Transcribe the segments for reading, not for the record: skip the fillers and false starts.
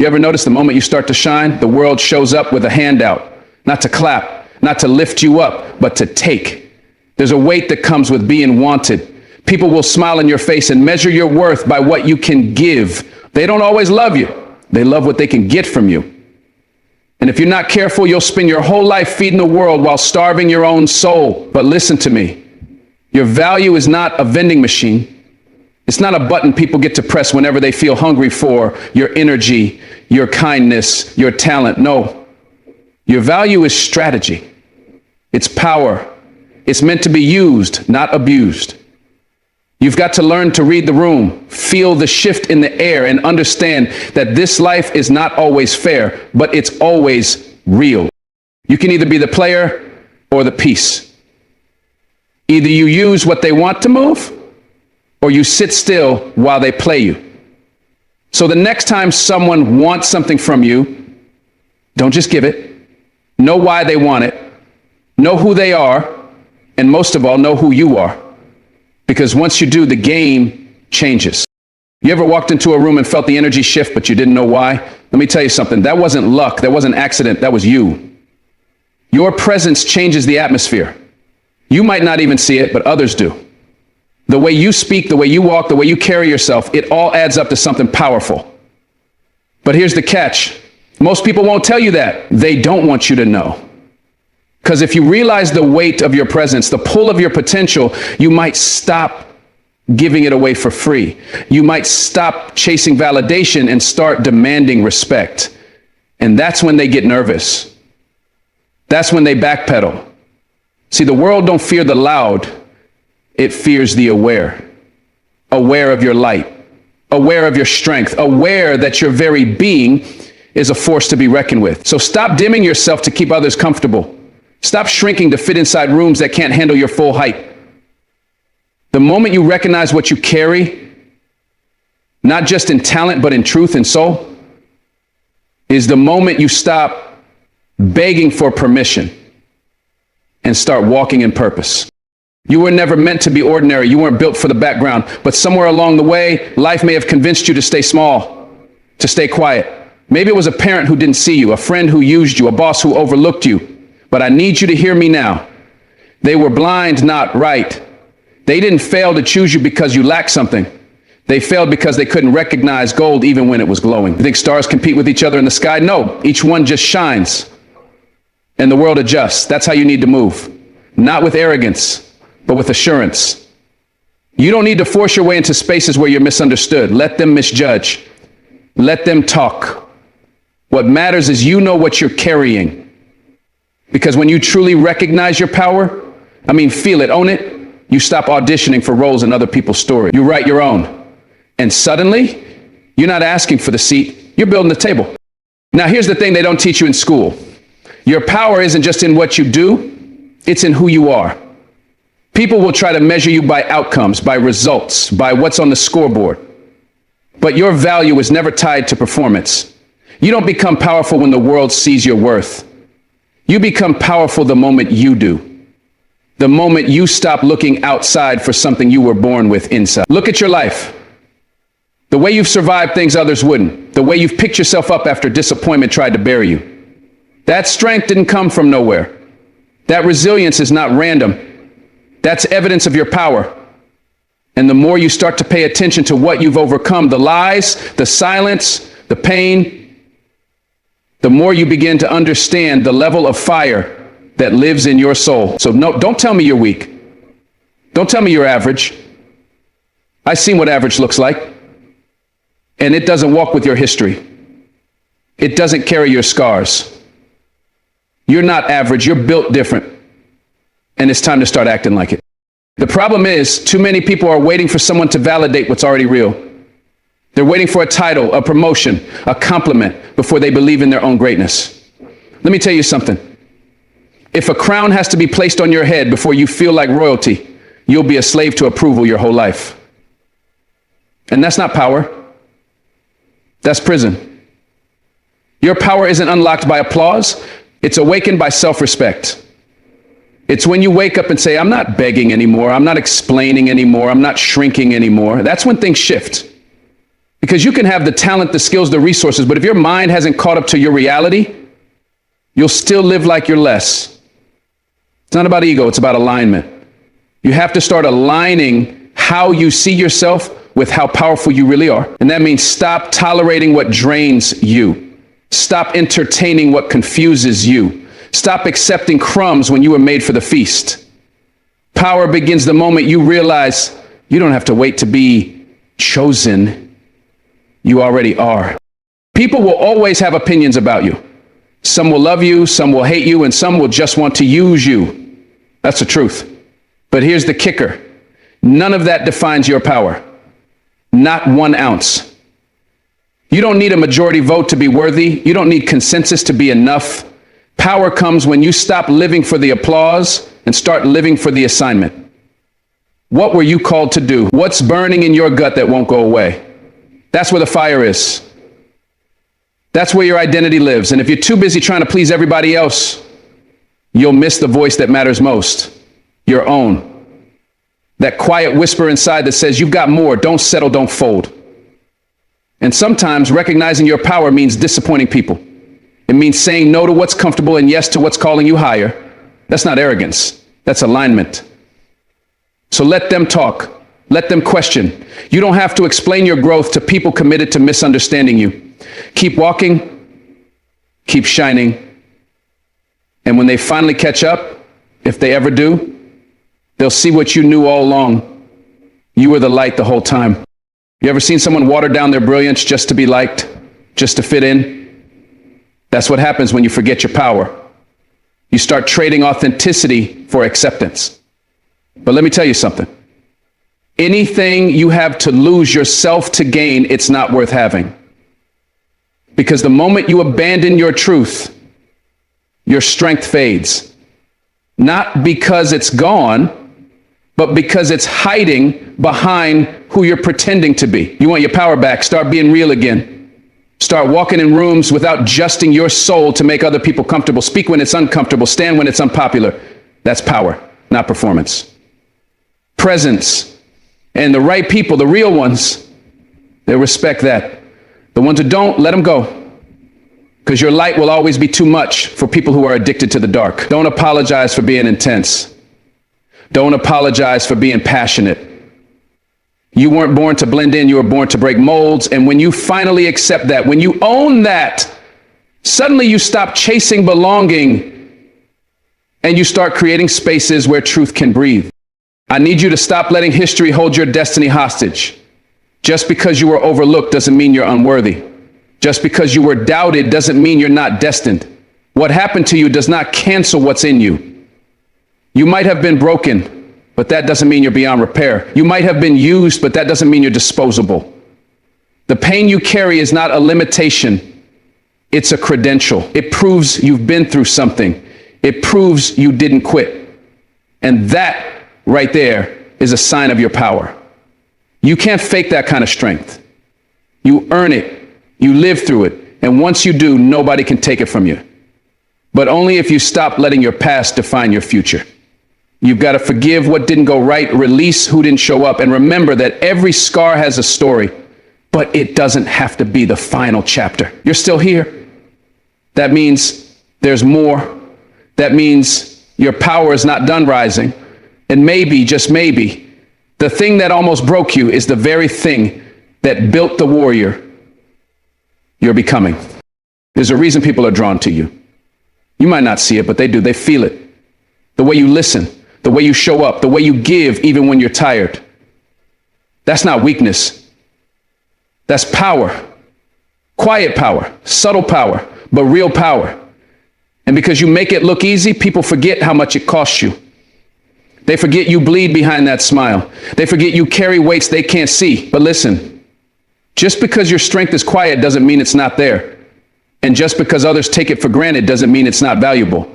You ever notice the moment you start to shine, the world shows up with a handout, not to clap, not to lift you up, but to take. There's a weight that comes with being wanted. People will smile in your face and measure your worth by what you can give. They don't always love you. They love what they can get from you. And if you're not careful, you'll spend your whole life feeding the world while starving your own soul. But listen to me. Your value is not a vending machine. It's not a button people get to press whenever they feel hungry for your energy, your kindness, your talent. No, your value is strategy. It's power. It's meant to be used, not abused. You've got to learn to read the room, feel the shift in the air, and understand that this life is not always fair, but it's always real. You can either be the player or the piece. Either you use what they want to move, or you sit still while they play you. So the next time someone wants something from you, don't just give it. Know why they want it. Know who they are. And most of all, know who you are. Because once you do, the game changes. You ever walked into a room and felt the energy shift, but you didn't know why? Let me tell you something. That wasn't luck. That wasn't accident. That was you. Your presence changes the atmosphere. You might not even see it, but others do. The way you speak, the way you walk, the way you carry yourself, it all adds up to something powerful. But here's the catch. Most people won't tell you that. They don't want you to know. Because if you realize the weight of your presence, the pull of your potential, you might stop giving it away for free. You might stop chasing validation and start demanding respect. And that's when they get nervous. That's when they backpedal. See, the world don't fear the loud. It fears the aware. Aware of your light. Aware of your strength. Aware that your very being is a force to be reckoned with. So stop dimming yourself to keep others comfortable. Stop shrinking to fit inside rooms that can't handle your full height. The moment you recognize what you carry, not just in talent, but in truth and soul, is the moment you stop begging for permission and start walking in purpose. You were never meant to be ordinary. You weren't built for the background, but somewhere along the way, life may have convinced you to stay small, to stay quiet. Maybe it was a parent who didn't see you, a friend who used you, a boss who overlooked you. But I need you to hear me now. They were blind, not right. They didn't fail to choose you because you lacked something. They failed because they couldn't recognize gold even when it was glowing. You think stars compete with each other in the sky? No, each one just shines. And the world adjusts. That's how you need to move. Not with arrogance, but with assurance. You don't need to force your way into spaces where you're misunderstood. Let them misjudge. Let them talk. What matters is you know what you're carrying. Because when you truly recognize your power, feel it, own it, you stop auditioning for roles in other people's stories. You write your own. And suddenly, you're not asking for the seat, you're building the table. Now, here's the thing they don't teach you in school. Your power isn't just in what you do, it's in who you are. People will try to measure you by outcomes, by results, by what's on the scoreboard. But your value is never tied to performance. You don't become powerful when the world sees your worth. You become powerful the moment you do. The moment you stop looking outside for something you were born with inside. Look at your life. The way you've survived things others wouldn't. The way you've picked yourself up after disappointment tried to bury you. That strength didn't come from nowhere. That resilience is not random. That's evidence of your power. And the more you start to pay attention to what you've overcome, the lies, the silence, the pain, the more you begin to understand the level of fire that lives in your soul. So no, don't tell me you're weak. Don't tell me you're average. I've seen what average looks like. And it doesn't walk with your history. It doesn't carry your scars. You're not average. You're built different. And it's time to start acting like it. The problem is, too many people are waiting for someone to validate what's already real. They're waiting for a title, a promotion, a compliment before they believe in their own greatness. Let me tell you something. If a crown has to be placed on your head before you feel like royalty, you'll be a slave to approval your whole life. And that's not power. That's prison. Your power isn't unlocked by applause. It's awakened by self-respect. It's when you wake up and say, I'm not begging anymore. I'm not explaining anymore. I'm not shrinking anymore. That's when things shift. Because you can have the talent, the skills, the resources, but if your mind hasn't caught up to your reality, you'll still live like you're less. It's not about ego, it's about alignment. You have to start aligning how you see yourself with how powerful you really are. And that means stop tolerating what drains you. Stop entertaining what confuses you. Stop accepting crumbs when you were made for the feast. Power begins the moment you realize you don't have to wait to be chosen. You already are. People will always have opinions about you. Some will love you, some will hate you, and some will just want to use you. That's the truth. But here's the kicker. None of that defines your power. Not 1 ounce. You don't need a majority vote to be worthy. You don't need consensus to be enough. Power comes when you stop living for the applause and start living for the assignment. What were you called to do? What's burning in your gut that won't go away? That's where the fire is. That's where your identity lives. And if you're too busy trying to please everybody else, you'll miss the voice that matters most, your own. That quiet whisper inside that says, you've got more, don't settle, don't fold. And sometimes recognizing your power means disappointing people. It means saying no to what's comfortable and yes to what's calling you higher. That's not arrogance, that's alignment. So let them talk, let them question. You don't have to explain your growth to people committed to misunderstanding you. Keep walking, keep shining. And when they finally catch up, if they ever do, they'll see what you knew all along. You were the light the whole time. You ever seen someone water down their brilliance just to be liked, just to fit in? That's what happens when you forget your power. You start trading authenticity for acceptance. But let me tell you something. Anything you have to lose yourself to gain, it's not worth having. Because the moment you abandon your truth, your strength fades. Not because it's gone, but because it's hiding behind who you're pretending to be. You want your power back, start being real again. Start walking in rooms without adjusting your soul to make other people comfortable. Speak when it's uncomfortable, stand when it's unpopular. That's power, not performance. Presence. And the right people, the real ones, they'll respect that. The ones who don't, let them go. Because your light will always be too much for people who are addicted to the dark. Don't apologize for being intense. Don't apologize for being passionate. You weren't born to blend in, you were born to break molds. And when you finally accept that, when you own that, suddenly you stop chasing belonging and you start creating spaces where truth can breathe. I need you to stop letting history hold your destiny hostage. Just because you were overlooked doesn't mean you're unworthy. Just because you were doubted doesn't mean you're not destined. What happened to you does not cancel what's in you. You might have been broken, but that doesn't mean you're beyond repair. You might have been used, but that doesn't mean you're disposable. The pain you carry is not a limitation. It's a credential. It proves you've been through something. It proves you didn't quit. And that right there is a sign of your power. You can't fake that kind of strength. You earn it. You live through it. And once you do, nobody can take it from you. But only if you stop letting your past define your future. You've got to forgive what didn't go right, release who didn't show up, and remember that every scar has a story, but it doesn't have to be the final chapter. You're still here. That means there's more. That means your power is not done rising. And maybe, just maybe, the thing that almost broke you is the very thing that built the warrior you're becoming. There's a reason people are drawn to you. You might not see it, but they do. They feel it. The way you listen, the way you show up, the way you give even when you're tired. That's not weakness. That's power. Quiet power, subtle power, but real power. And because you make it look easy, people forget how much it costs you. They forget you bleed behind that smile. They forget you carry weights they can't see. But listen, just because your strength is quiet doesn't mean it's not there. And just because others take it for granted doesn't mean it's not valuable.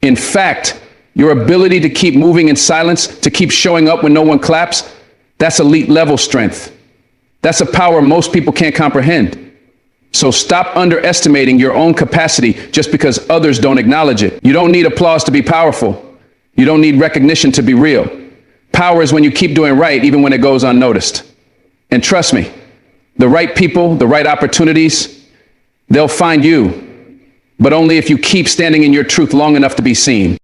In fact, your ability to keep moving in silence, to keep showing up when no one claps, that's elite level strength. That's a power most people can't comprehend. So stop underestimating your own capacity just because others don't acknowledge it. You don't need applause to be powerful. You don't need recognition to be real. Power is when you keep doing right, even when it goes unnoticed. And trust me, The right people, the right opportunities, they'll find you, but only if you keep standing in your truth long enough to be seen.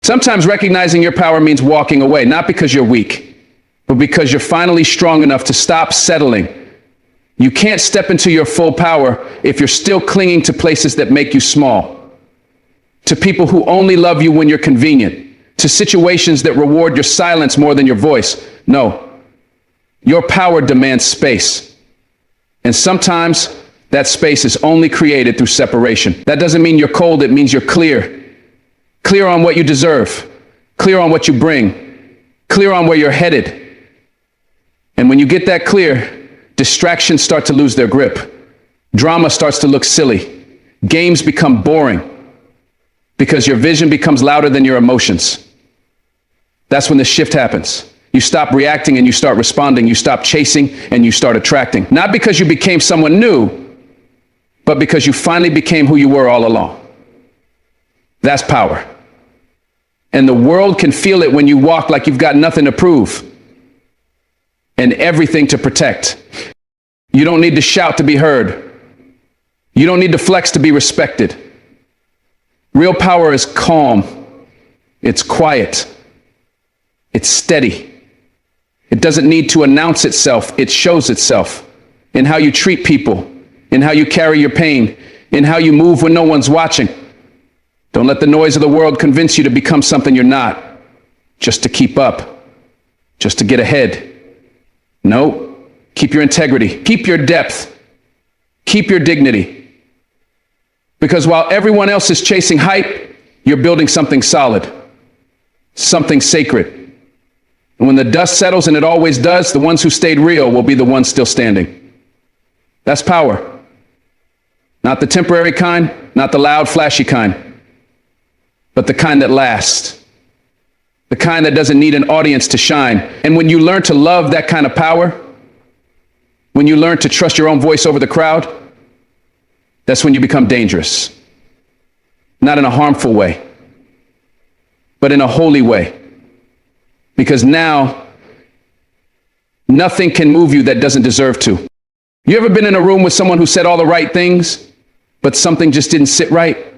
Sometimes recognizing your power means walking away, not because you're weak, but because you're finally strong enough to stop settling. You can't step into your full power if you're still clinging to places that make you small, to people who only love you when you're convenient, to situations that reward your silence more than your voice. No, your power demands space. And sometimes that space is only created through separation. That doesn't mean you're cold, it means you're clear. Clear on what you deserve, clear on what you bring, clear on where you're headed. And when you get that clear, distractions start to lose their grip. Drama starts to look silly. Games become boring because your vision becomes louder than your emotions. That's when the shift happens. You stop reacting and you start responding. You stop chasing and you start attracting. Not because you became someone new, but because you finally became who you were all along. That's power. And the world can feel it when you walk like you've got nothing to prove and everything to protect. You don't need to shout to be heard. You don't need to flex to be respected. Real power is calm. It's quiet. It's steady. It doesn't need to announce itself. It shows itself in how you treat people, in how you carry your pain, in how you move when no one's watching. Don't let the noise of the world convince you to become something you're not, just to keep up, just to get ahead. No, keep your integrity, keep your depth, keep your dignity. Because while everyone else is chasing hype, you're building something solid, something sacred. And when the dust settles, and it always does, the ones who stayed real will be the ones still standing. That's power. Not the temporary kind, not the loud, flashy kind, but the kind that lasts. The kind that doesn't need an audience to shine. And when you learn to love that kind of power, when you learn to trust your own voice over the crowd, that's when you become dangerous. Not in a harmful way, but in a holy way. Because now, nothing can move you that doesn't deserve to. You ever been in a room with someone who said all the right things, but something just didn't sit right?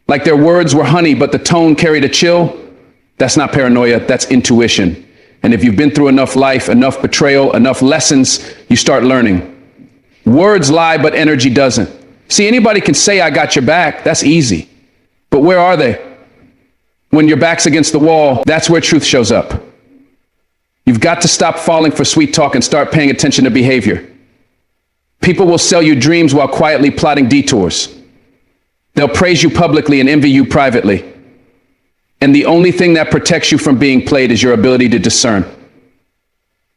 Like their words were honey, but the tone carried a chill? That's not paranoia, that's intuition. And if you've been through enough life, enough betrayal, enough lessons, you start learning. Words lie, but energy doesn't. See, anybody can say, I got your back. That's easy. But where are they? When your back's against the wall, that's where truth shows up. You've got to stop falling for sweet talk and start paying attention to behavior. People will sell you dreams while quietly plotting detours. They'll praise you publicly and envy you privately. And the only thing that protects you from being played is your ability to discern.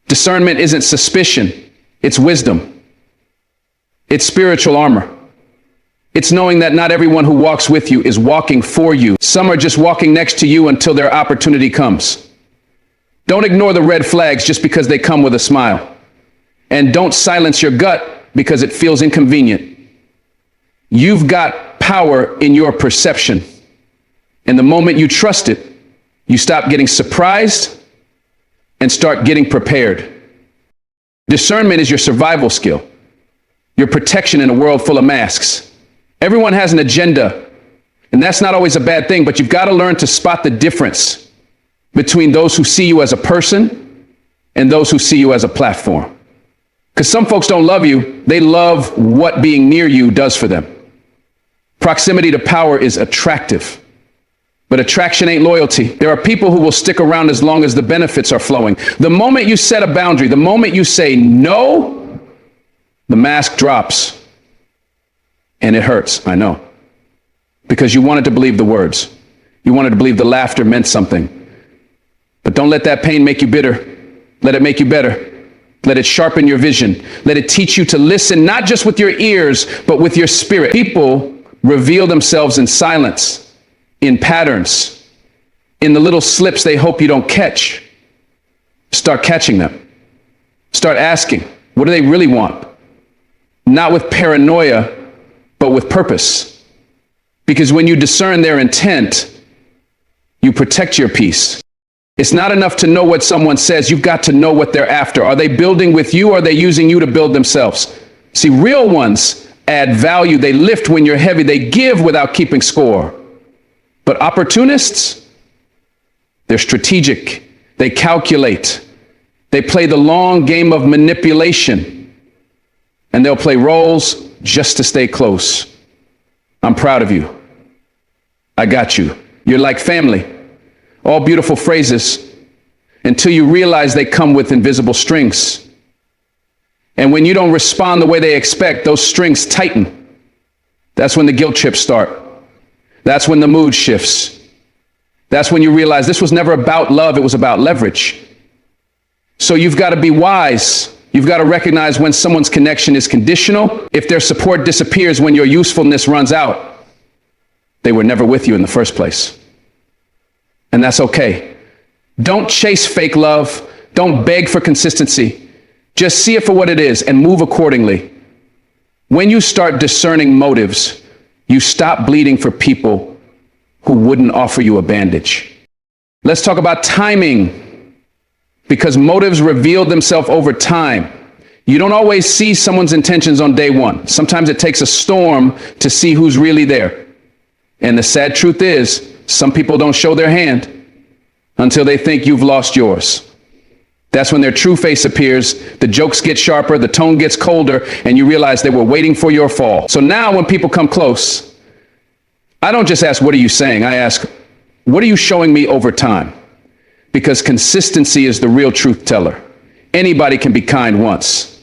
Discernment isn't suspicion, it's wisdom. It's spiritual armor. It's knowing that not everyone who walks with you is walking for you. Some are just walking next to you until their opportunity comes. Don't ignore the red flags just because they come with a smile. And don't silence your gut because it feels inconvenient. You've got power in your perception. And the moment you trust it, you stop getting surprised and start getting prepared. Discernment is your survival skill, your protection in a world full of masks. Everyone has an agenda, and that's not always a bad thing, but you've got to learn to spot the difference between those who see you as a person and those who see you as a platform. Because some folks don't love you, they love what being near you does for them. Proximity to power is attractive, but attraction ain't loyalty. There are people who will stick around as long as the benefits are flowing. The moment you set a boundary, the moment you say no, the mask drops. And it hurts, I know. Because you wanted to believe the words. You wanted to believe the laughter meant something. But don't let that pain make you bitter. Let it make you better. Let it sharpen your vision. Let it teach you to listen, not just with your ears, but with your spirit. People reveal themselves in silence, in patterns, in the little slips they hope you don't catch. Start catching them. Start asking, what do they really want? Not with paranoia, but with purpose. Because when you discern their intent, you protect your peace. It's not enough to know what someone says. You've got to know what they're after. Are they building with you, or are they using you to build themselves? See, real ones add value. They lift when you're heavy. They give without keeping score. But opportunists, they're strategic. They calculate. They play the long game of manipulation. And they'll play roles just to stay close. I'm proud of you. I got you. You're like family. All beautiful phrases until you realize they come with invisible strings. And when you don't respond the way they expect, those strings tighten. That's when the guilt trips start. That's when the mood shifts. That's when you realize this was never about love, it was about leverage. So you've got to be wise. You've got to recognize when someone's connection is conditional. If their support disappears when your usefulness runs out, they were never with you in the first place. And that's okay. Don't chase fake love. Don't beg for consistency. Just see it for what it is and move accordingly. When you start discerning motives, you stop bleeding for people who wouldn't offer you a bandage. Let's talk about timing, because motives reveal themselves over time. You don't always see someone's intentions on day one. Sometimes it takes a storm to see who's really there. And the sad truth is, some people don't show their hand until they think you've lost yours. That's when their true face appears, the jokes get sharper, the tone gets colder, and you realize they were waiting for your fall. So now when people come close, I don't just ask, what are you saying? I ask, what are you showing me over time? Because consistency is the real truth teller. Anybody can be kind once.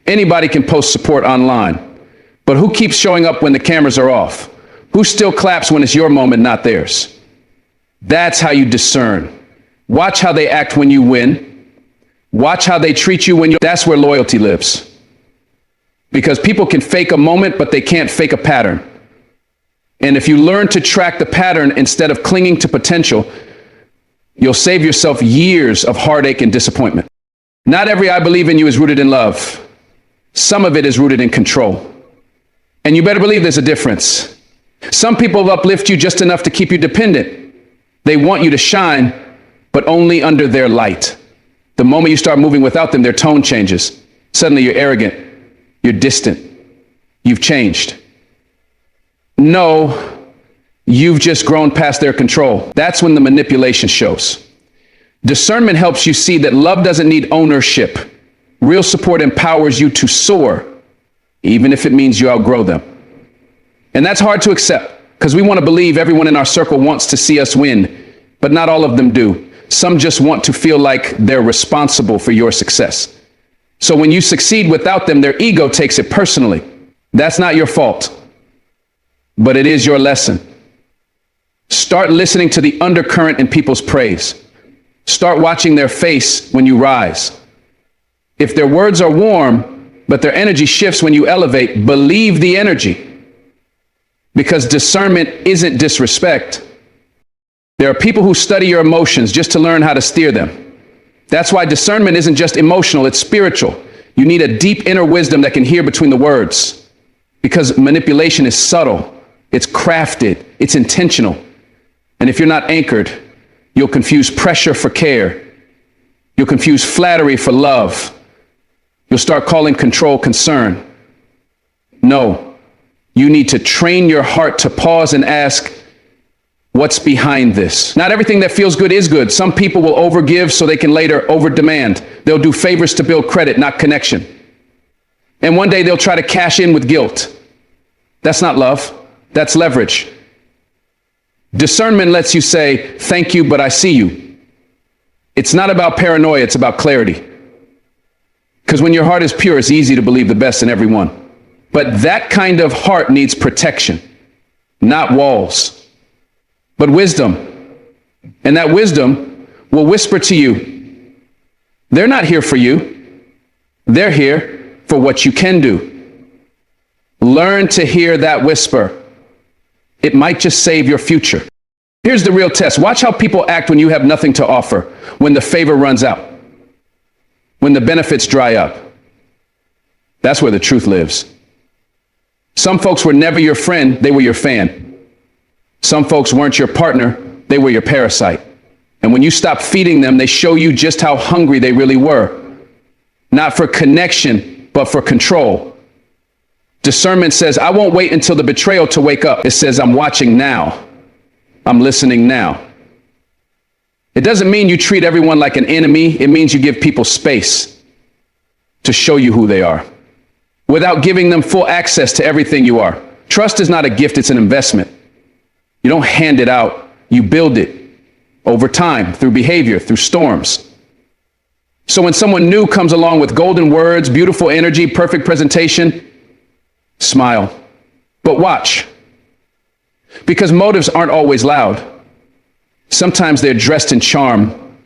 Anybody can post support online. But who keeps showing up when the cameras are off? Who still claps when it's your moment, not theirs? That's how you discern. Watch how they act when you win. Watch how they treat you when you... That's where loyalty lives. Because people can fake a moment, but they can't fake a pattern. And if you learn to track the pattern instead of clinging to potential, you'll save yourself years of heartache and disappointment. Not every I believe in you is rooted in love. Some of it is rooted in control. And you better believe there's a difference. Some people uplift you just enough to keep you dependent. They want you to shine, but only under their light. The moment you start moving without them, their tone changes. Suddenly you're arrogant. You're distant. You've changed. No, you've just grown past their control. That's when the manipulation shows. Discernment helps you see that love doesn't need ownership. Real support empowers you to soar, even if it means you outgrow them. And that's hard to accept, because we want to believe everyone in our circle wants to see us win, but not all of them do. Some just want to feel like they're responsible for your success. So when you succeed without them, their ego takes it personally. That's not your fault, but it is your lesson. Start listening to the undercurrent in people's praise. Start watching their face when you rise. If their words are warm, but their energy shifts when you elevate, believe the energy. Because discernment isn't disrespect. There are people who study your emotions just to learn how to steer them. That's why discernment isn't just emotional, it's spiritual. You need a deep inner wisdom that can hear between the words. Because manipulation is subtle, it's crafted, it's intentional. And if you're not anchored, you'll confuse pressure for care. You'll confuse flattery for love. You'll start calling control concern. No, you need to train your heart to pause and ask, what's behind this? Not everything that feels good is good. Some people will overgive so they can later overdemand. They'll do favors to build credit, not connection. And one day they'll try to cash in with guilt. That's not love. That's leverage. Discernment lets you say, thank you, but I see you. It's not about paranoia, it's about clarity. Because when your heart is pure, it's easy to believe the best in everyone. But that kind of heart needs protection, not walls, but wisdom. And that wisdom will whisper to you, they're not here for you. They're here for what you can do. Learn to hear that whisper. It might just save your future. Here's the real test. Watch how people act when you have nothing to offer, when the favor runs out, when the benefits dry up. That's where the truth lives. Some folks were never your friend, they were your fan. Some folks weren't your partner, they were your parasite. And when you stop feeding them, they show you just how hungry they really were. Not for connection, but for control. Discernment says, I won't wait until the betrayal to wake up. It says, I'm watching now. I'm listening now. It doesn't mean you treat everyone like an enemy. It means you give people space to show you who they are without giving them full access to everything you are. Trust is not a gift, it's an investment. You don't hand it out, you build it over time, through behavior, through storms. So when someone new comes along with golden words, beautiful energy, perfect presentation, smile. But watch. Because motives aren't always loud. Sometimes they're dressed in charm,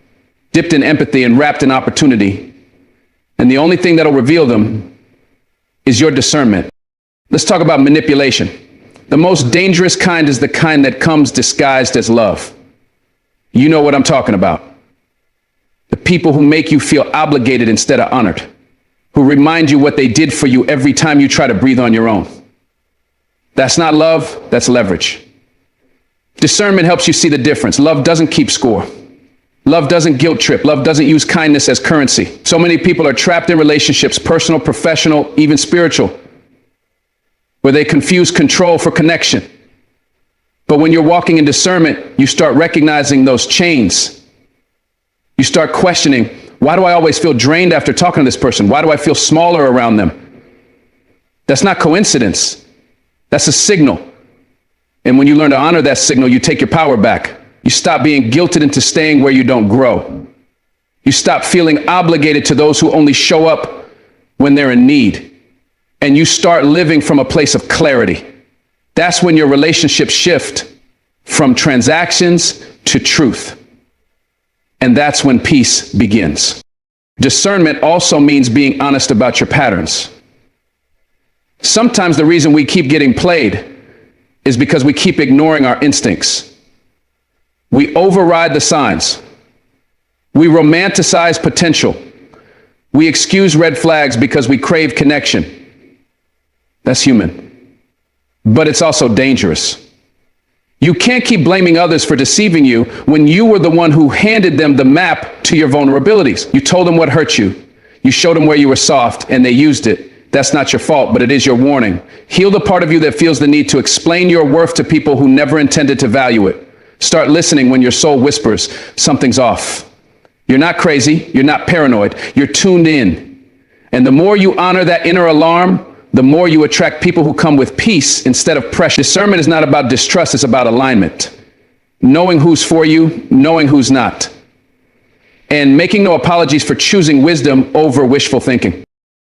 dipped in empathy, and wrapped in opportunity. And the only thing that'll reveal them is your discernment. Let's talk about manipulation. The most dangerous kind is the kind that comes disguised as love. You know what I'm talking about. The people who make you feel obligated instead of honored, who remind you what they did for you every time you try to breathe on your own. That's not love, that's leverage. Discernment helps you see the difference. Love doesn't keep score. Love doesn't guilt trip. Love doesn't use kindness as currency. So many people are trapped in relationships, personal, professional, even spiritual, where they confuse control for connection. But when you're walking in discernment, you start recognizing those chains. You start questioning, why do I always feel drained after talking to this person? Why do I feel smaller around them? That's not coincidence. That's a signal. And when you learn to honor that signal, you take your power back. You stop being guilted into staying where you don't grow. You stop feeling obligated to those who only show up when they're in need. And you start living from a place of clarity. That's when your relationships shift from transactions to truth. And that's when peace begins. Discernment also means being honest about your patterns. Sometimes the reason we keep getting played is because we keep ignoring our instincts. We override the signs. We romanticize potential. We excuse red flags because we crave connection. That's human. But it's also dangerous. You can't keep blaming others for deceiving you when you were the one who handed them the map to your vulnerabilities. You told them what hurt you. You showed them where you were soft, and they used it. That's not your fault, but it is your warning. Heal the part of you that feels the need to explain your worth to people who never intended to value it. Start listening when your soul whispers, something's off. You're not crazy. You're not paranoid. You're tuned in. And the more you honor that inner alarm, the more you attract people who come with peace instead of pressure. Discernment is not about distrust. It's about alignment. Knowing who's for you, knowing who's not. And making no apologies for choosing wisdom over wishful thinking.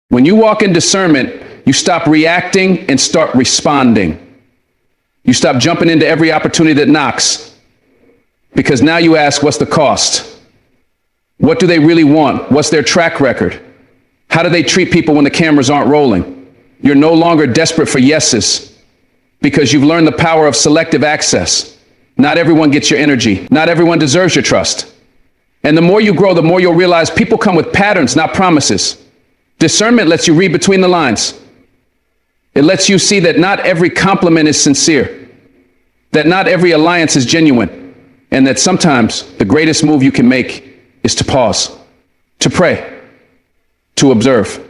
When you walk in discernment, you stop reacting and start responding. You stop jumping into every opportunity that knocks, because now you ask, what's the cost? What do they really want? What's their track record? How do they treat people when the cameras aren't rolling? You're no longer desperate for yeses, because you've learned the power of selective access. Not everyone gets your energy. Not everyone deserves your trust. And the more you grow, the more you'll realize people come with patterns, not promises. Discernment lets you read between the lines. It lets you see that not every compliment is sincere, that not every alliance is genuine, and that sometimes the greatest move you can make is to pause, to pray, to observe.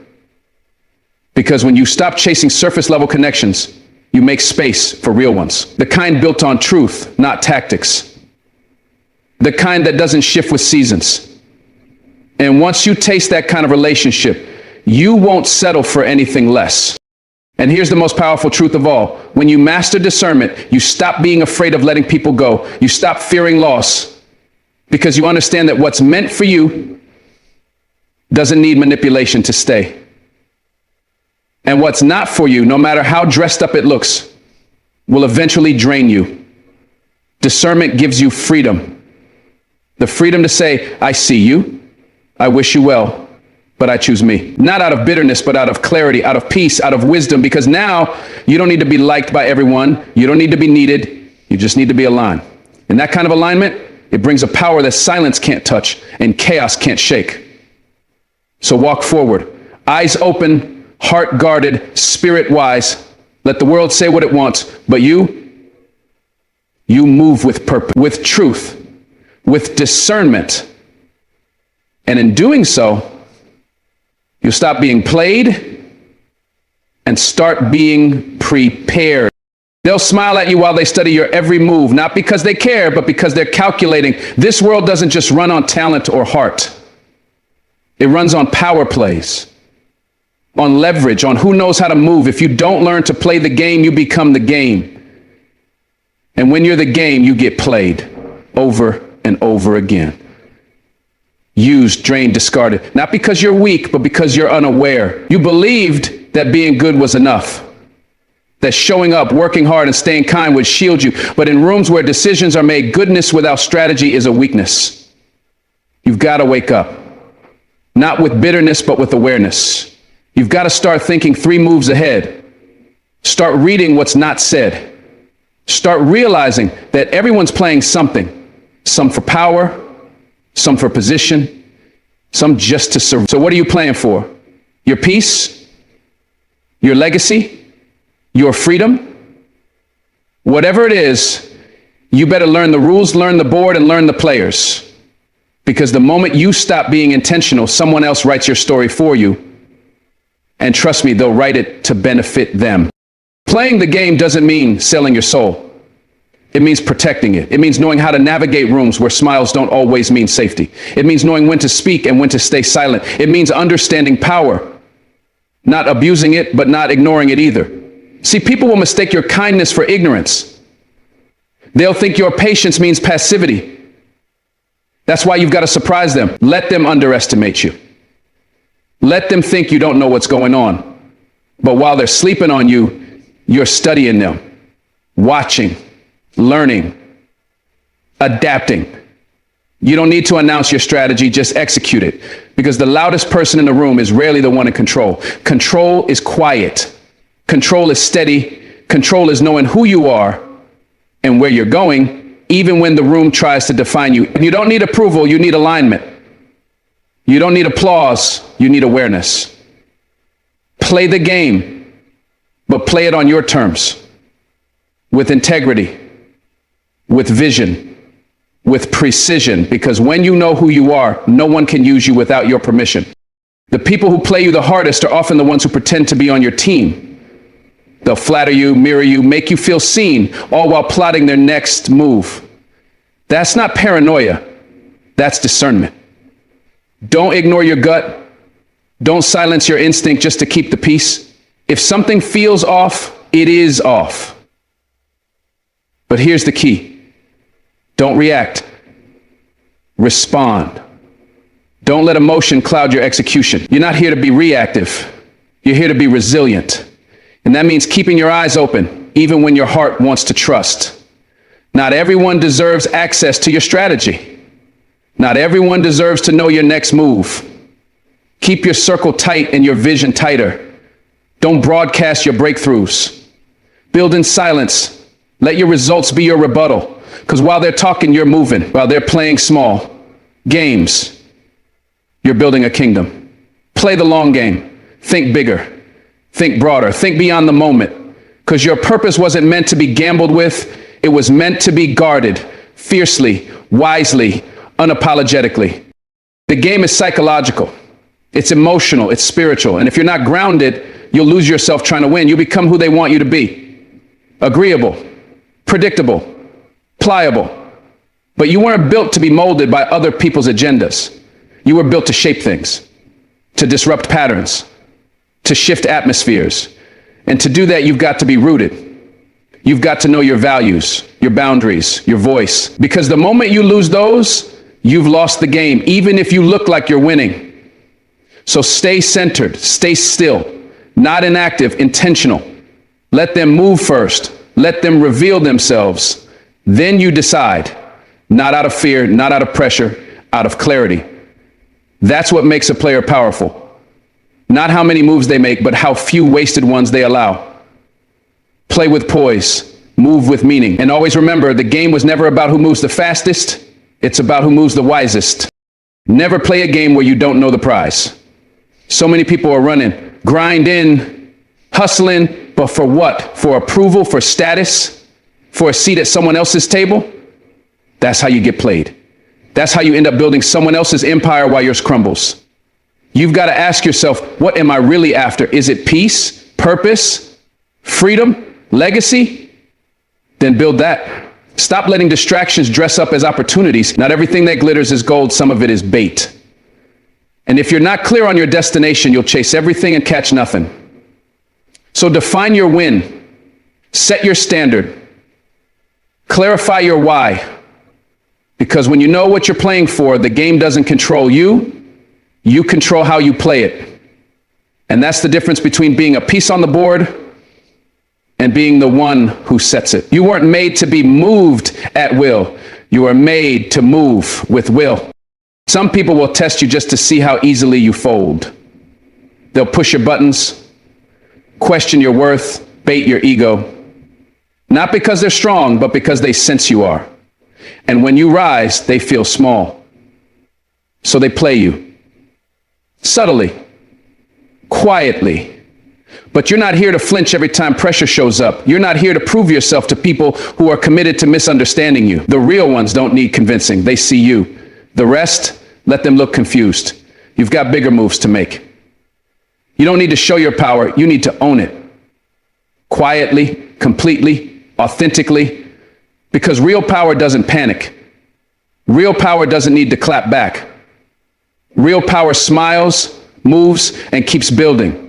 Because when you stop chasing surface level connections, you make space for real ones. The kind built on truth, not tactics. The kind that doesn't shift with seasons. And once you taste that kind of relationship, you won't settle for anything less. And here's the most powerful truth of all. When you master discernment, you stop being afraid of letting people go. You stop fearing loss, because you understand that what's meant for you doesn't need manipulation to stay. And what's not for you, no matter how dressed up it looks, will eventually drain you. Discernment gives you freedom. The freedom to say, I see you, I wish you well, but I choose me. Not out of bitterness, but out of clarity, out of peace, out of wisdom, because now you don't need to be liked by everyone. You don't need to be needed. You just need to be aligned. And that kind of alignment, it brings a power that silence can't touch and chaos can't shake. So walk forward, eyes open, heart guarded, spirit wise. Let the world say what it wants, but you move with purpose, with truth, with discernment. And in doing so, you'll stop being played and start being prepared. They'll smile at you while they study your every move, not because they care, but because they're calculating. This world doesn't just run on talent or heart. It runs on power plays, on leverage, on who knows how to move. If you don't learn to play the game, you become the game. And when you're the game, you get played over and over again. Used, drained, discarded. Not because you're weak, but because you're unaware. You believed that being good was enough. That showing up, working hard, and staying kind would shield you. But in rooms where decisions are made, goodness without strategy is a weakness. You've got to wake up. Not with bitterness, but with awareness. You've got to start thinking 3 moves ahead. Start reading what's not said. Start realizing that everyone's playing something. Some for power, some for position, some just to survive. So what are you playing for? Your peace? Your legacy? Your freedom? Whatever it is, you better learn the rules, learn the board, and learn the players. Because the moment you stop being intentional, someone else writes your story for you. And trust me, they'll write it to benefit them. Playing the game doesn't mean selling your soul. It means protecting it. It means knowing how to navigate rooms where smiles don't always mean safety. It means knowing when to speak and when to stay silent. It means understanding power, not abusing it, but not ignoring it either. See, people will mistake your kindness for ignorance. They'll think your patience means passivity. That's why you've got to surprise them. Let them underestimate you. Let them think you don't know what's going on. But while they're sleeping on you, you're studying them, watching, learning, adapting. You don't need to announce your strategy, just execute it. Because the loudest person in the room is rarely the one in control. Control is quiet. Control is steady. Control is knowing who you are and where you're going, even when the room tries to define you. And you don't need approval, you need alignment. You don't need applause, you need awareness. Play the game, but play it on your terms, with integrity, with vision, with precision, because when you know who you are, no one can use you without your permission. The people who play you the hardest are often the ones who pretend to be on your team. They'll flatter you, mirror you, make you feel seen, all while plotting their next move. That's not paranoia, that's discernment. Don't ignore your gut. Don't silence your instinct just to keep the peace. If something feels off, it is off. But here's the key. Don't react. Respond. Don't let emotion cloud your execution. You're not here to be reactive. You're here to be resilient. And that means keeping your eyes open, even when your heart wants to trust. Not everyone deserves access to your strategy. Not everyone deserves to know your next move. Keep your circle tight and your vision tighter. Don't broadcast your breakthroughs. Build in silence. Let your results be your rebuttal. Because while they're talking, you're moving. While they're playing small games, you're building a kingdom. Play the long game. Think bigger. Think broader. Think beyond the moment. Because your purpose wasn't meant to be gambled with. It was meant to be guarded fiercely, wisely, unapologetically. The game is psychological. It's emotional. It's spiritual. And if you're not grounded, you'll lose yourself trying to win. You become who they want you to be. Agreeable, predictable, pliable. But you weren't built to be molded by other people's agendas. You were built to shape things, to disrupt patterns, to shift atmospheres. And to do that, you've got to be rooted. You've got to know your values, your boundaries, your voice. Because the moment you lose those, you've lost the game, even if you look like you're winning. So stay centered, stay still, not inactive, intentional. Let them move first. Let them reveal themselves. Then you decide, not out of fear, not out of pressure, out of clarity. That's what makes a player powerful. Not how many moves they make, but how few wasted ones they allow. Play with poise, move with meaning. And always remember, the game was never about who moves the fastest. It's about who moves the wisest. Never play a game where you don't know the prize. So many people are running, grinding, hustling, but for what? For approval, for status, for a seat at someone else's table? That's how you get played. That's how you end up building someone else's empire while yours crumbles. You've got to ask yourself, what am I really after? Is it peace, purpose, freedom, legacy, then build that. Stop letting distractions dress up as opportunities. Not everything that glitters is gold. Some of it is bait. And if you're not clear on your destination, you'll chase everything and catch nothing. So define your win. Set your standard. Clarify your why. Because when you know what you're playing for, the game doesn't control you. You control how you play it. And that's the difference between being a piece on the board and being the one who sets it. You weren't made to be moved at will. You are made to move with will. Some people will test you just to see how easily you fold. They'll push your buttons, question your worth, bait your ego. Not because they're strong, but because they sense you are. And when you rise, they feel small. So they play you. Subtly. Quietly. But you're not here to flinch every time pressure shows up. You're not here to prove yourself to people who are committed to misunderstanding you. The real ones don't need convincing. They see you. The rest, let them look confused. You've got bigger moves to make. You don't need to show your power. You need to own it. Quietly, completely, authentically. Because real power doesn't panic. Real power doesn't need to clap back. Real power smiles, moves, and keeps building.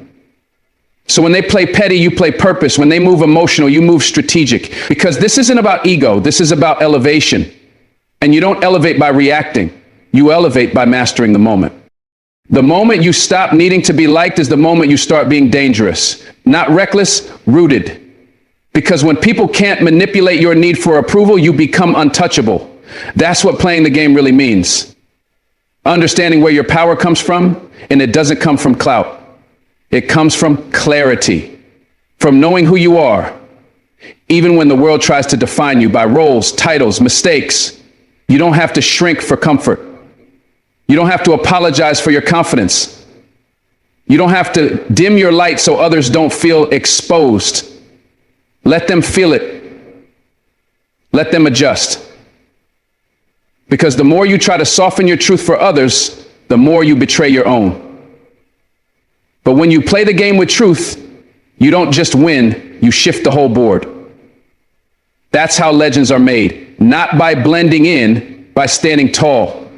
So when they play petty, you play purpose. When they move emotional, you move strategic. Because this isn't about ego. This is about elevation. And you don't elevate by reacting. You elevate by mastering the moment. The moment you stop needing to be liked is the moment you start being dangerous. Not reckless, rooted. Because when people can't manipulate your need for approval, you become untouchable. That's what playing the game really means. Understanding where your power comes from, and it doesn't come from clout. It comes from clarity, from knowing who you are. Even when the world tries to define you by roles, titles, mistakes, you don't have to shrink for comfort. You don't have to apologize for your confidence. You don't have to dim your light so others don't feel exposed. Let them feel it. Let them adjust. Because the more you try to soften your truth for others, the more you betray your own. But when you play the game with truth, you don't just win, you shift the whole board. That's how legends are made. Not by blending in, by standing tall,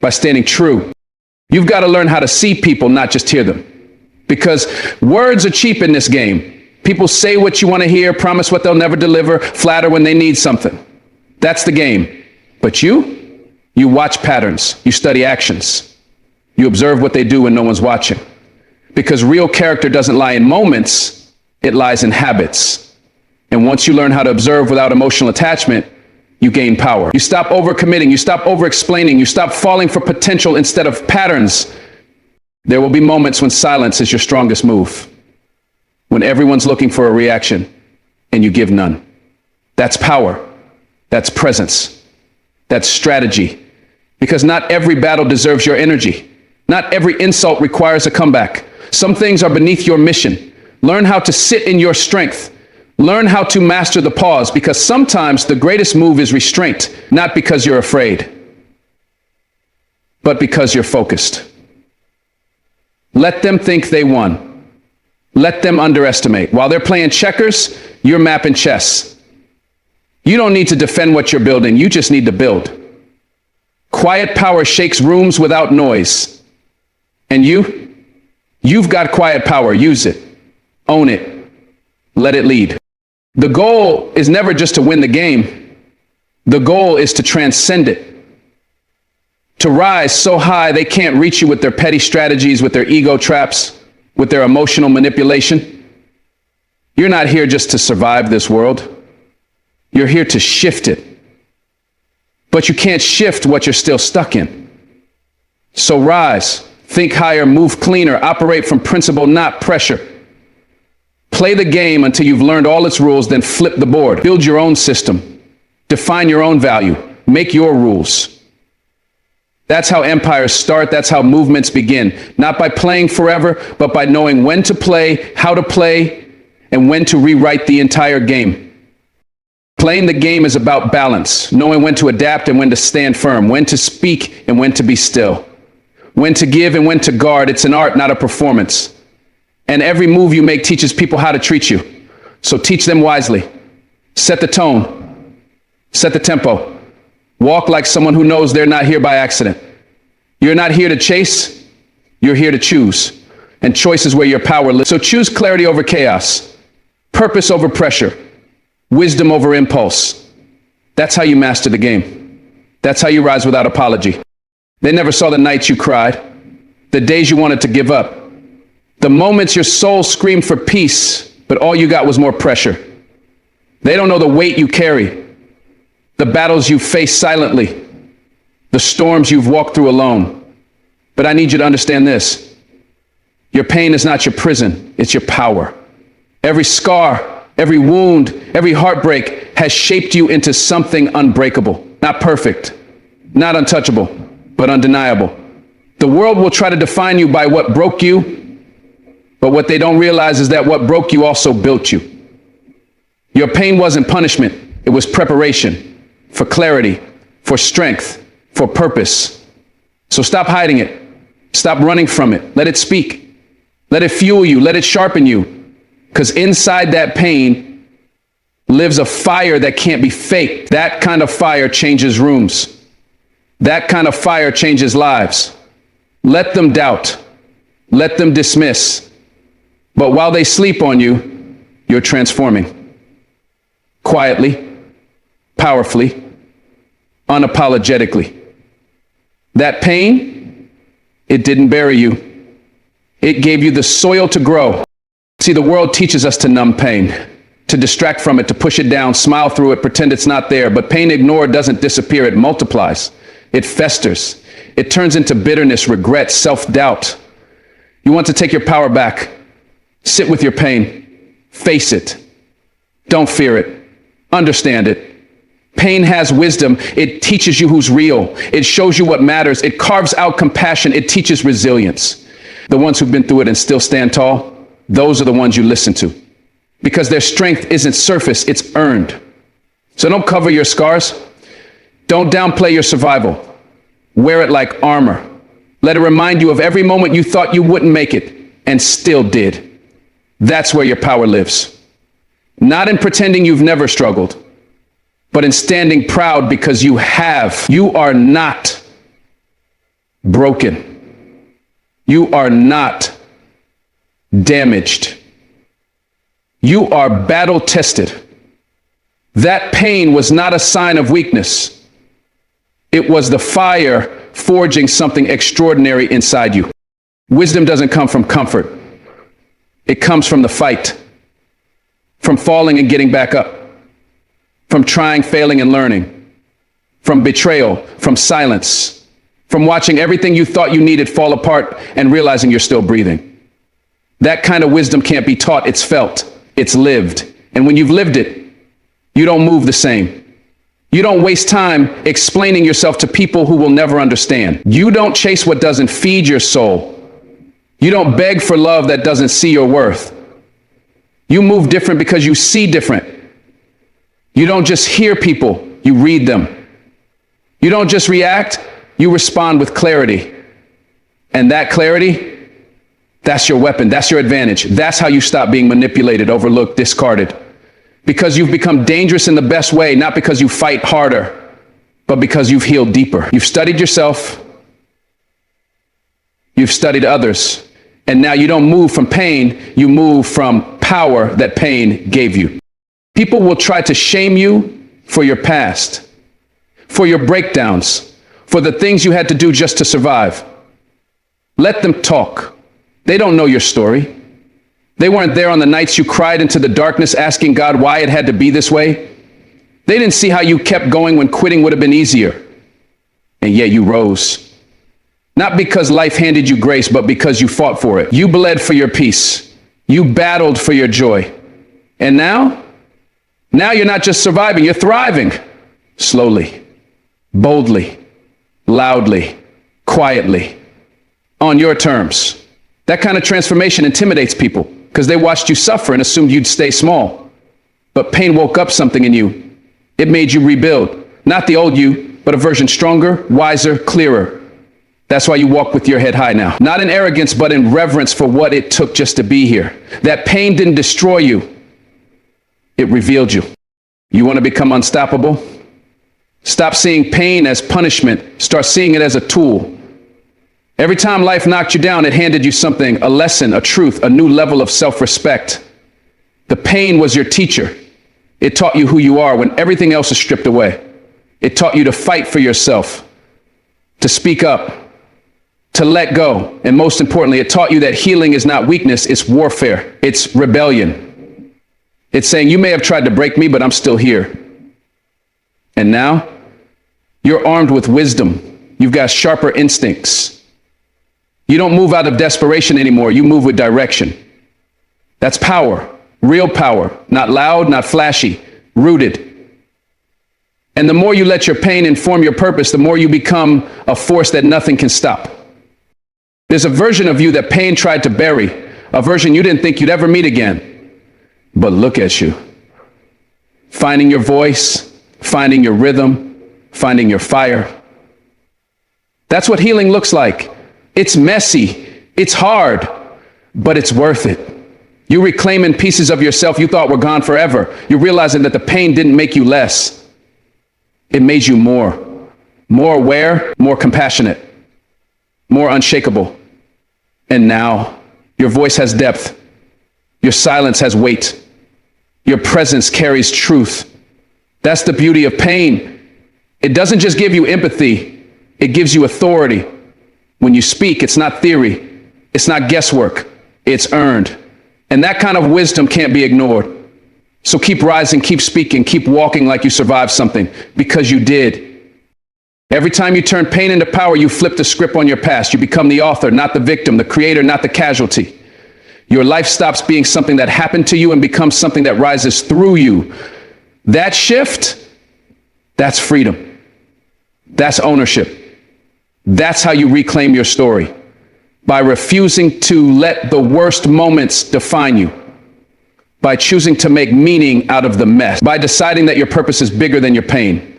by standing true. You've got to learn how to see people, not just hear them. Because words are cheap in this game. People say what you want to hear, promise what they'll never deliver, flatter when they need something. That's the game. But you watch patterns. You study actions. You observe what they do when no one's watching. Because real character doesn't lie in moments, it lies in habits. And once you learn how to observe without emotional attachment, you gain power. You stop overcommitting, you stop over-explaining, you stop falling for potential instead of patterns. There will be moments when silence is your strongest move. When everyone's looking for a reaction and you give none. That's power. That's presence. That's strategy. Because not every battle deserves your energy. Not every insult requires a comeback. Some things are beneath your mission. Learn how to sit in your strength. Learn how to master the pause, because sometimes the greatest move is restraint, not because you're afraid, but because you're focused. Let them think they won. Let them underestimate. While they're playing checkers, you're mapping chess. You don't need to defend what you're building. You just need to build. Quiet power shakes rooms without noise. And you've got quiet power. Use it. Own it. Let it lead. The goal is never just to win the game. The goal is to transcend it. To rise so high they can't reach you with their petty strategies, with their ego traps, with their emotional manipulation. You're not here just to survive this world. You're here to shift it. But you can't shift what you're still stuck in. So rise, think higher, move cleaner, operate from principle, not pressure. Play the game until you've learned all its rules, then flip the board. Build your own system. Define your own value. Make your rules. That's how empires start. That's how movements begin. Not by playing forever, but by knowing when to play, how to play, and when to rewrite the entire game. Playing the game is about balance, knowing when to adapt and when to stand firm, when to speak and when to be still, when to give and when to guard. It's an art, not a performance. And every move you make teaches people how to treat you. So teach them wisely. Set the tone. Set the tempo. Walk like someone who knows they're not here by accident. You're not here to chase. You're here to choose. And choice is where your power lives. So choose clarity over chaos, purpose over pressure, wisdom over impulse. That's how you master the game. That's how you rise without apology. They never saw the nights you cried, the days you wanted to give up, the moments your soul screamed for peace, but all you got was more pressure. They don't know the weight you carry, the battles you face silently, the storms you've walked through alone. But I need you to understand this. Your pain is not your prison, it's your power. Every scar, every wound, every heartbreak has shaped you into something unbreakable. Not perfect, not untouchable, but undeniable. The world will try to define you by what broke you, but what they don't realize is that what broke you also built you. Your pain wasn't punishment, it was preparation for clarity, for strength, for purpose. So stop hiding it. Stop running from it. Let it speak. Let it fuel you. Let it sharpen you. Because inside that pain lives a fire that can't be faked. That kind of fire changes rooms. That kind of fire changes lives. Let them doubt. Let them dismiss. But while they sleep on you, you're transforming. Quietly, powerfully, unapologetically. That pain, it didn't bury you. It gave you the soil to grow. See, the world teaches us to numb pain, to distract from it, to push it down, smile through it, pretend it's not there. But pain ignored doesn't disappear, it multiplies. It festers. It turns into bitterness, regret, self-doubt. You want to take your power back. Sit with your pain. Face it. Don't fear it. Understand it. Pain has wisdom. It teaches you who's real. It shows you what matters. It carves out compassion. It teaches resilience. The ones who've been through it and still stand tall, those are the ones you listen to. Because their strength isn't surface, it's earned. So don't cover your scars. Don't downplay your survival. Wear it like armor. Let it remind you of every moment you thought you wouldn't make it and still did. That's where your power lives. Not in pretending you've never struggled, but in standing proud because you have. You are not broken. You are not damaged. You are battle tested. That pain was not a sign of weakness. It was the fire forging something extraordinary inside you. Wisdom doesn't come from comfort. It comes from the fight, from falling and getting back up, from trying, failing, and learning, from betrayal, from silence, from watching everything you thought you needed fall apart and realizing you're still breathing. That kind of wisdom can't be taught. It's felt. It's lived. And when you've lived it, you don't move the same. You don't waste time explaining yourself to people who will never understand. You don't chase what doesn't feed your soul. You don't beg for love that doesn't see your worth. You move different because you see different. You don't just hear people, you read them. You don't just react, you respond with clarity. And that clarity, that's your weapon, that's your advantage. That's how you stop being manipulated, overlooked, discarded. Because you've become dangerous in the best way, not because you fight harder, but because you've healed deeper. You've studied yourself, you've studied others, and now you don't move from pain, you move from power that pain gave you. People will try to shame you for your past, for your breakdowns, for the things you had to do just to survive. Let them talk. They don't know your story. They weren't there on the nights you cried into the darkness asking God why it had to be this way. They didn't see how you kept going when quitting would have been easier. And yet you rose. Not because life handed you grace, but because you fought for it. You bled for your peace. You battled for your joy. And now you're not just surviving, you're thriving. Slowly, boldly, loudly, quietly, on your terms. That kind of transformation intimidates people because they watched you suffer and assumed you'd stay small. But pain woke up something in you. It made you rebuild. Not the old you, but a version stronger, wiser, clearer. That's why you walk with your head high now. Not in arrogance, but in reverence for what it took just to be here. That pain didn't destroy you. It revealed you. You want to become unstoppable? Stop seeing pain as punishment. Start seeing it as a tool. Every time life knocked you down, it handed you something, a lesson, a truth, a new level of self-respect. The pain was your teacher. It taught you who you are when everything else is stripped away. It taught you to fight for yourself, to speak up, to let go. And most importantly, it taught you that healing is not weakness, it's warfare. It's rebellion. It's saying, you may have tried to break me, but I'm still here. And now you're armed with wisdom. You've got sharper instincts. You don't move out of desperation anymore. You move with direction. That's power, real power, not loud, not flashy, rooted. And the more you let your pain inform your purpose, the more you become a force that nothing can stop. There's a version of you that pain tried to bury, a version you didn't think you'd ever meet again. But look at you, finding your voice, finding your rhythm, finding your fire. That's what healing looks like. It's messy, it's hard, but it's worth it. You're reclaiming pieces of yourself you thought were gone forever. You're realizing that the pain didn't make you less. It made you more aware, more compassionate, more unshakable. And now your voice has depth. Your silence has weight. Your presence carries truth. That's the beauty of pain. It doesn't just give you empathy. It gives you authority. When you speak, it's not theory. It's not guesswork. It's earned. And that kind of wisdom can't be ignored. So keep rising, keep speaking, keep walking like you survived something, because you did. Every time you turn pain into power, you flip the script on your past. You become the author, not the victim, the creator, not the casualty. Your life stops being something that happened to you and becomes something that rises through you. That shift, that's freedom. That's ownership. That's how you reclaim your story. By refusing to let the worst moments define you. By choosing to make meaning out of the mess. By deciding that your purpose is bigger than your pain.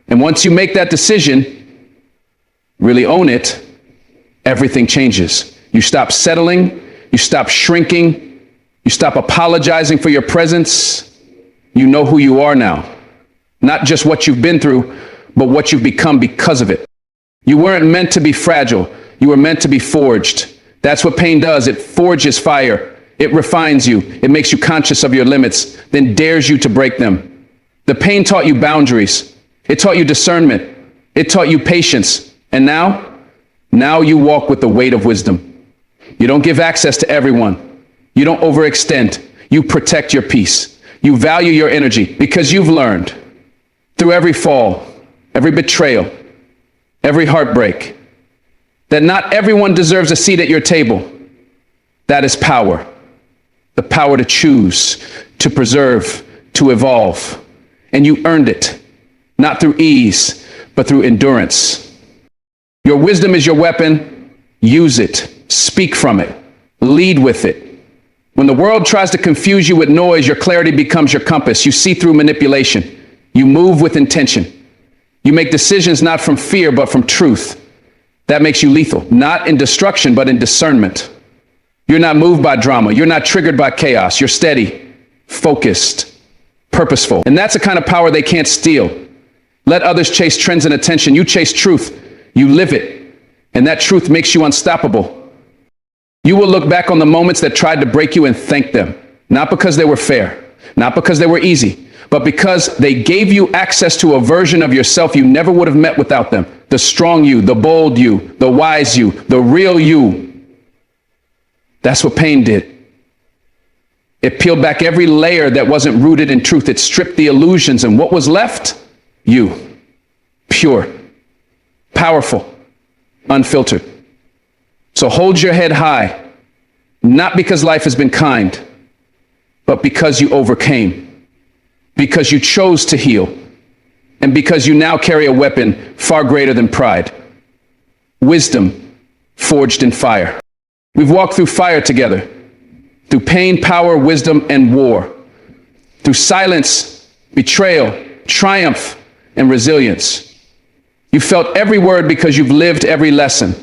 And once you make that decision, really own it, everything changes. You stop settling, you stop shrinking, you stop apologizing for your presence. You know who you are now. Not just what you've been through, but what you've become because of it. You weren't meant to be fragile. You were meant to be forged. That's what pain does. It forges fire. It refines you. It makes you conscious of your limits, then dares you to break them. The pain taught you boundaries. It taught you discernment. It taught you patience. And now you walk with the weight of wisdom. You don't give access to everyone. You don't overextend. You protect your peace. You value your energy because you've learned through every fall, every betrayal, every heartbreak, that not everyone deserves a seat at your table. That is power. The power to choose, to preserve, to evolve. And you earned it, not through ease, but through endurance. Your wisdom is your weapon. Use it. Speak from it. Lead with it. When the world tries to confuse you with noise, your clarity becomes your compass. You see through manipulation. You move with intention. You make decisions not from fear, but from truth. That makes you lethal, not in destruction, but in discernment. You're not moved by drama. You're not triggered by chaos. You're steady, focused, purposeful. And that's the kind of power they can't steal. Let others chase trends and attention. You chase truth. You live it. And that truth makes you unstoppable. You will look back on the moments that tried to break you and thank them. Not because they were fair, not because they were easy, but because they gave you access to a version of yourself you never would have met without them. The strong you, the bold you, the wise you, the real you. That's what pain did. It peeled back every layer that wasn't rooted in truth. It stripped the illusions, and what was left? You. Pure, powerful, unfiltered. So hold your head high, not because life has been kind, but because you overcame, because you chose to heal, and because you now carry a weapon far greater than pride. Wisdom forged in fire. We've walked through fire together, through pain, power, wisdom, and war, through silence, betrayal, triumph, and resilience. You felt every word because you've lived every lesson.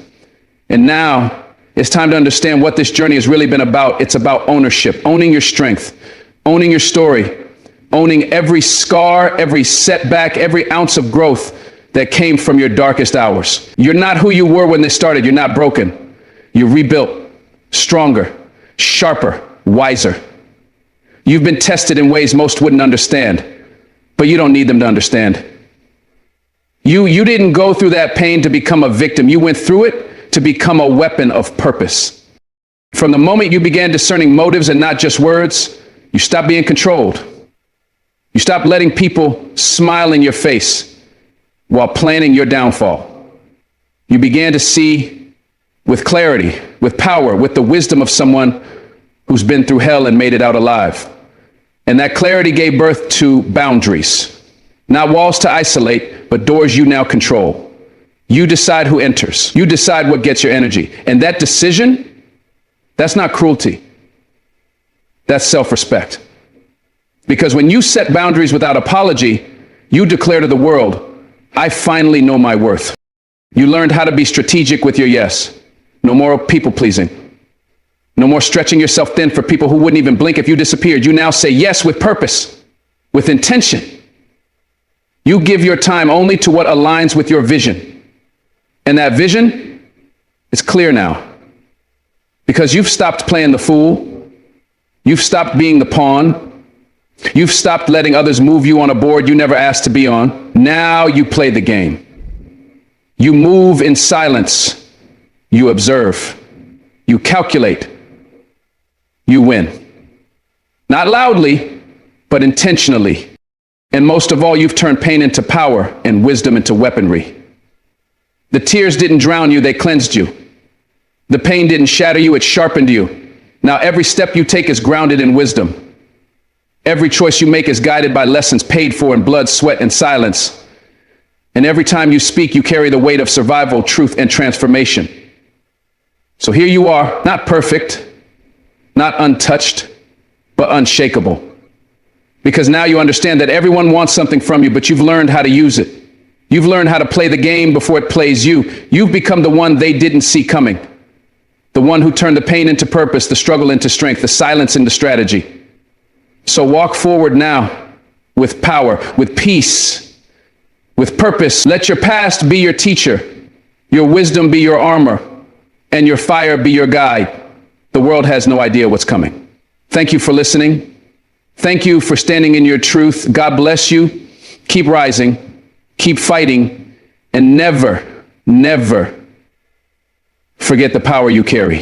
And now it's time to understand what this journey has really been about. It's about ownership, owning your strength, owning your story, owning every scar, every setback, every ounce of growth that came from your darkest hours. You're not who you were when this started. You're not broken. You're rebuilt, stronger, sharper, wiser. You've been tested in ways most wouldn't understand, but you don't need them to understand. You didn't go through that pain to become a victim. You went through it to become a weapon of purpose. From the moment you began discerning motives and not just words, you stopped being controlled. You stopped letting people smile in your face while planning your downfall. You began to see with clarity, with power, with the wisdom of someone who's been through hell and made it out alive. And that clarity gave birth to boundaries, not walls to isolate, but doors you now control. You decide who enters. You decide what gets your energy. And that decision, that's not cruelty. That's self-respect. Because when you set boundaries without apology, you declare to the world, I finally know my worth. You learned how to be strategic with your yes. No more people-pleasing. No more stretching yourself thin for people who wouldn't even blink if you disappeared. You now say yes with purpose, with intention. You give your time only to what aligns with your vision. And that vision is clear now. Because you've stopped playing the fool. You've stopped being the pawn. You've stopped letting others move you on a board you never asked to be on. Now you play the game. You move in silence. You observe. You calculate. You win. Not loudly, but intentionally. And most of all, you've turned pain into power and wisdom into weaponry. The tears didn't drown you, they cleansed you. The pain didn't shatter you, it sharpened you. Now every step you take is grounded in wisdom. Every choice you make is guided by lessons paid for in blood, sweat, and silence. And every time you speak, you carry the weight of survival, truth, and transformation. So here you are, not perfect, not untouched, but unshakable. Because now you understand that everyone wants something from you, but you've learned how to use it. You've learned how to play the game before it plays you. You've become the one they didn't see coming. The one who turned the pain into purpose, the struggle into strength, the silence into strategy. So walk forward now with power, with peace, with purpose. Let your past be your teacher, your wisdom be your armor, and your fire be your guide. The world has no idea what's coming. Thank you for listening. Thank you for standing in your truth. God bless you. Keep rising, keep fighting, and never, never forget the power you carry.